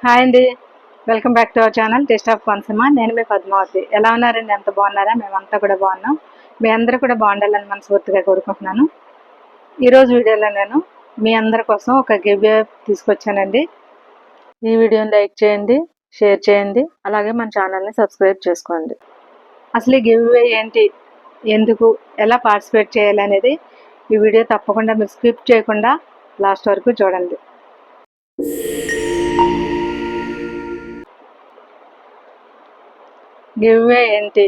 Hi అండి. Welcome back to our channel taste of Konaseema. నేను మీ పద్మావతి. ఎలా ఉన్నారండి? ఎంత బాగున్నారా? మేమంతా కూడా బాగున్నాం. మీ అందరూ కూడా బాగుండాలని మనస్ఫూర్తిగా కోరుకుంటున్నాను. ఈరోజు వీడియోలో నేను మీ అందరి కోసం ఒక గివ్ అవే తీసుకొచ్చానండి. ఈ వీడియోని లైక్ చేయండి, షేర్ చేయండి, అలాగే మన ఛానల్ని సబ్స్క్రైబ్ చేసుకోండి. అసలు ఈ గివ్ అవే ఏంటి, ఎందుకు, ఎలా పార్టిసిపేట్ చేయాలనేది ఈ వీడియో తప్పకుండా మీరు స్కిప్ చేయకుండా లాస్ట్ వరకు చూడండి. గివ్ అవే ఏంటి,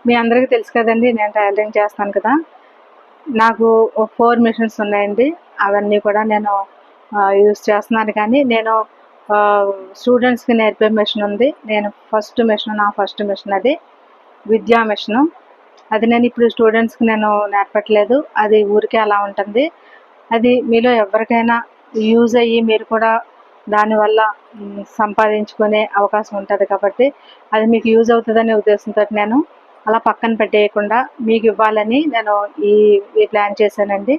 మీ అందరికీ తెలుసు కదండి. నేను టైలరింగ్ చేస్తాను కదా. నాకు 4 మిషన్స్ ఉన్నాయండి. అవన్నీ కూడా నేను యూజ్ చేస్తున్నాను. కానీ నేను స్టూడెంట్స్కి నేర్పే మిషన్ ఉంది. నా ఫస్ట్ మిషన్ అది విద్యా మిషను. అది నేను ఇప్పుడు స్టూడెంట్స్కి నేను నేర్పట్లేదు. అది ఊరికే అలా ఉంటుంది. అది మీలో ఎవరికైనా యూజ్ అయ్యి మీరు కూడా దానివల్ల సంపాదించుకునే అవకాశం ఉంటుంది కాబట్టి అది మీకు యూజ్ అవుతుందనే ఉద్దేశంతో నేను అలా పక్కన పెట్టేయకుండా మీకు ఇవ్వాలని నేను ఈ ప్లాన్ చేశానండి.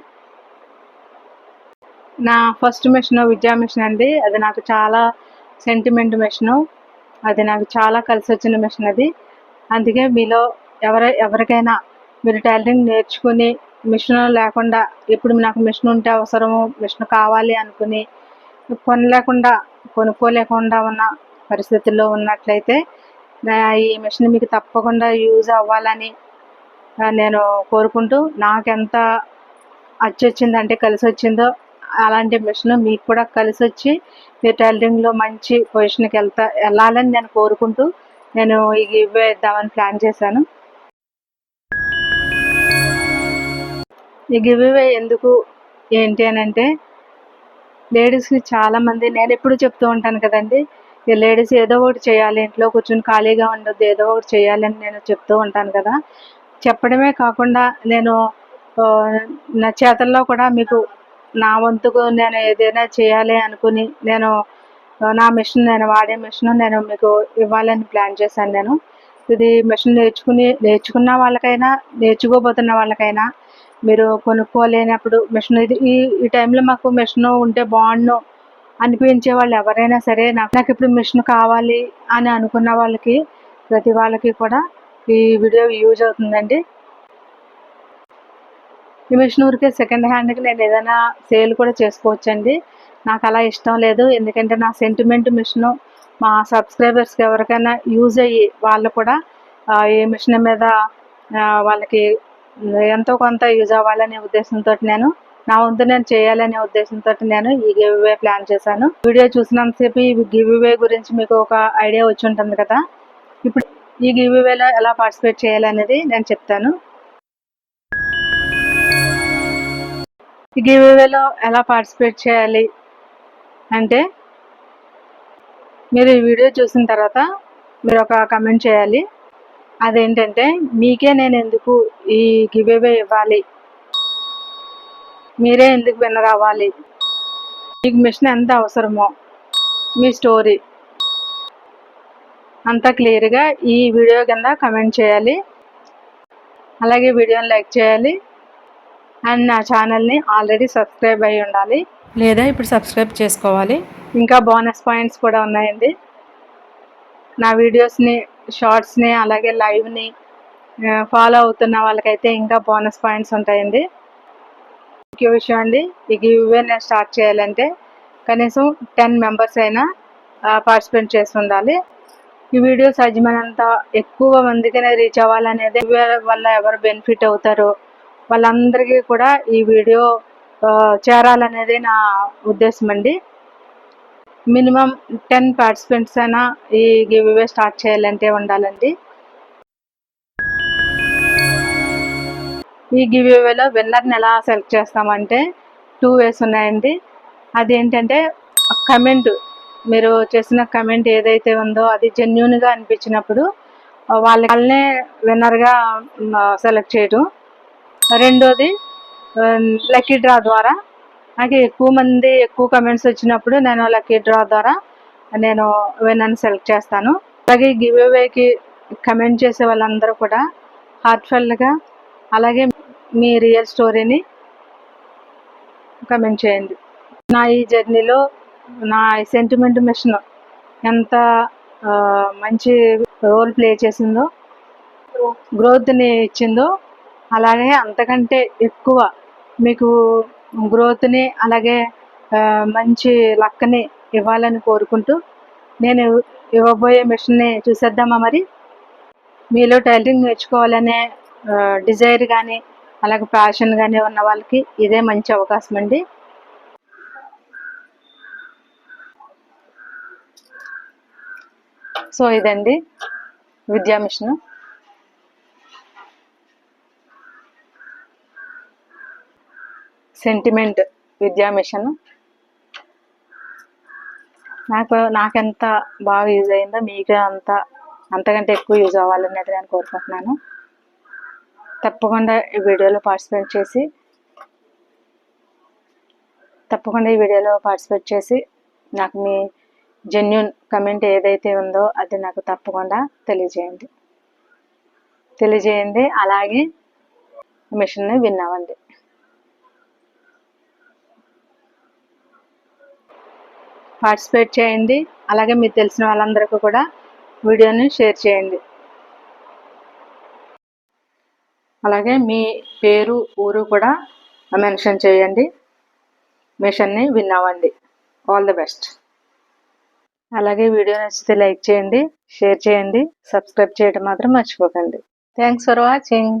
నా ఫస్ట్ మిషన్ విద్యా మిషన్ అండి. అది నాకు చాలా సెంటిమెంట్ మిషను. అది నాకు చాలా కలిసి వచ్చిన మిషన్ అది. అందుకే మీలో ఎవరికైనా మీరు టైలరింగ్ నేర్చుకుని మిషన్ లేకుండా ఇప్పుడు నాకు మిషన్ ఉంటే అవసరము, మిషన్ కావాలి అనుకుని కొనుక్కోలేకుండా ఉన్న పరిస్థితుల్లో ఉన్నట్లయితే ఈ మిషన్ మీకు తప్పకుండా యూజ్ అవ్వాలని నేను కోరుకుంటూ, నాకెంత అచ్చొచ్చిందంటే కలిసి వచ్చిందో అలాంటి మిషన్ మీకు కూడా కలిసి వచ్చి మీరు టైలరింగ్లో మంచి పొజిషన్కి వెళ్ళాలని నేను కోరుకుంటూ నేను ఈ గివ్ అవే ఇద్దామని ప్లాన్ చేశాను. ఈ గివ్ అవే ఎందుకు ఏంటి అని అంటే, లేడీస్కి చాలామంది నేను ఎప్పుడు చెప్తూ ఉంటాను కదండి, ఈ లేడీస్ ఏదో ఒకటి చేయాలి, ఇంట్లో కూర్చొని ఖాళీగా ఉండొద్దు, ఏదో ఒకటి చేయాలని నేను చెప్తూ ఉంటాను కదా. చెప్పడమే కాకుండా నేను నా చేతల్లో కూడా మీకు నా వంతుకు నేను ఏదైనా చేయాలి అనుకుని నేను నేను వాడే మిషన్ నేను మీకు ఇవ్వాలని ప్లాన్ చేశాను. నేను ఇది మిషన్ నేర్చుకున్న వాళ్ళకైనా నేర్చుకోబోతున్న వాళ్ళకైనా మీరు కొనుక్కోలేనప్పుడు మిషన్ ఈ టైంలో మాకు మిషన్ ఉంటే బాగుండు అనిపించే వాళ్ళు ఎవరైనా సరే, నాకు ఇప్పుడు మిషన్ కావాలి అని అనుకున్న వాళ్ళకి ప్రతి వాళ్ళకి కూడా ఈ వీడియో యూజ్ అవుతుందండి. ఈ మిషన్ ఊరికే సెకండ్ హ్యాండ్కి నేను ఏదైనా సేల్ కూడా చేసుకోవచ్చండి. నాకు అలా ఇష్టం లేదు. ఎందుకంటే నా సెంటిమెంట్ మిషను మా సబ్స్క్రైబర్స్కి ఎవరికైనా యూజ్ అయ్యి వాళ్ళు కూడా ఈ మిషన్ మీద వాళ్ళకి ఎంతో కొంత యూజ్ అవ్వాలనే ఉద్దేశంతో నా వంతు నేను చేయాలనే ఉద్దేశంతో నేను ఈ గివ్ అవే ప్లాన్ చేశాను. వీడియో చూసినంతసేపు ఈ గివ్ అవే గురించి మీకు ఒక ఐడియా వచ్చి ఉంటుంది కదా. ఇప్పుడు ఈ గివ్ అవేలో ఎలా పార్టిసిపేట్ చేయాలనేది నేను చెప్తాను. ఈ గివ్ అవేలో ఎలా పార్టిసిపేట్ చేయాలి అంటే, మీరు ఈ వీడియో చూసిన తర్వాత మీరు ఒక కమెంట్ చేయాలి. అదేంటంటే, మీకే నేను ఎందుకు ఈ గివ్ అవే ఇవ్వాలి, మీరే ఎందుకు విన్నర్ అవ్వాలి, మీకు మిషన్ ఎంత అవసరమో మీ స్టోరీ అంతా క్లియర్గా ఈ వీడియో కింద కమెంట్ చేయాలి. అలాగే వీడియోని లైక్ చేయాలి. అండ్ నా ఛానల్ని ఆల్రెడీ సబ్స్క్రైబ్ అయ్యి ఉండాలి, లేదా ఇప్పుడు సబ్స్క్రైబ్ చేసుకోవాలి. ఇంకా బోనస్ పాయింట్స్ కూడా ఉన్నాయండి. నా వీడియోస్ని, షార్ట్స్ని, అలాగే లైవ్ని ఫాలో అవుతున్న వాళ్ళకైతే ఇంకా బోనస్ పాయింట్స్ ఉంటాయండి. ముఖ్య విషయం అండి, ఈ గివ్ అవే నేను స్టార్ట్ చేయాలంటే కనీసం 10 మెంబర్స్ అయినా పార్టిసిపేట్ చేసి ఉండాలి. ఈ వీడియో సాధ్యమైనంత ఎక్కువ మందికి రీచ్ అవ్వాలనేది వల్ల ఎవరు బెనిఫిట్ అవుతారో వాళ్ళందరికీ కూడా ఈ వీడియో చేరాలనేది నా ఉద్దేశం అండి. మినిమం 10 పార్టిసిపెంట్స్ అయినా ఈ గివ్ అవే స్టార్ట్ చేయాలంటే ఉండాలండి. ఈ గివ్ అవేలో విన్నర్ని ఎలా సెలెక్ట్ చేస్తామంటే 2 వేస్ ఉన్నాయండి. అదేంటంటే కమెంట్, మీరు చేసిన కమెంట్ ఏదైతే ఉందో అది జెన్యూన్గా అనిపించినప్పుడు వాళ్ళనే విన్నర్గా సెలెక్ట్ చేయడం. రెండోది లక్కీ డ్రా ద్వారా, నాకు ఎక్కువ కమెంట్స్ వచ్చినప్పుడు నేను లక్కీ డ్రా ద్వారా నేను విన్నర్ని సెలెక్ట్ చేస్తాను. అలాగే గివ్ అవేకి కమెంట్ చేసే వాళ్ళందరూ కూడా హార్ట్ఫుల్గా అలాగే మీ రియల్ స్టోరీని కమెంట్ చేయండి. నా ఈ జర్నీలో నా సెంటిమెంట్ మిషన్ ఎంత మంచి రోల్ ప్లే చేసిందో, గ్రోత్ని ఇచ్చిందో, అలాగే అంతకంటే ఎక్కువ మీకు గ్రోత్ని అలాగే మంచి లక్ని ఇవ్వాలని కోరుకుంటూ నేను ఇవ్వబోయే మిషన్ని చూసేద్దామా మరి. మీలో టైలరింగ్ నేర్చుకోవాలనే డిజైర్ కానీ అలాగే ప్యాషన్ కానీ ఉన్న వాళ్ళకి ఇదే మంచి అవకాశం అండి. సో ఇదండి విద్యా మిషన్. సెంటిమెంట్ విద్యా మిషన్ నాకెంత బాగా యూజ్ అయిందో మీకు అంతకంటే ఎక్కువ యూజ్ అవ్వాలనేది నేను కోరుకుంటున్నాను. తప్పకుండా ఈ వీడియోలో పార్టిసిపేట్ చేసి నాకు మీ జెన్యూన్ కమెంట్ ఏదైతే ఉందో అది నాకు తప్పకుండా తెలియజేయండి. అలాగే మిషన్ని విన్ అవ్వండి. పార్టిసిపేట్ చేయండి. అలాగే మీకు తెలిసిన వాళ్ళందరికీ కూడా వీడియోని షేర్ చేయండి. అలాగే మీ పేరు ఊరు కూడా మెన్షన్ చేయండి. మిషన్ని విన్ అవ్వండి. All the best. అలాగే వీడియో నచ్చితే లైక్ చేయండి, షేర్ చేయండి, సబ్స్క్రైబ్ చేయడం మాత్రం మర్చిపోకండి. Thanks for watching.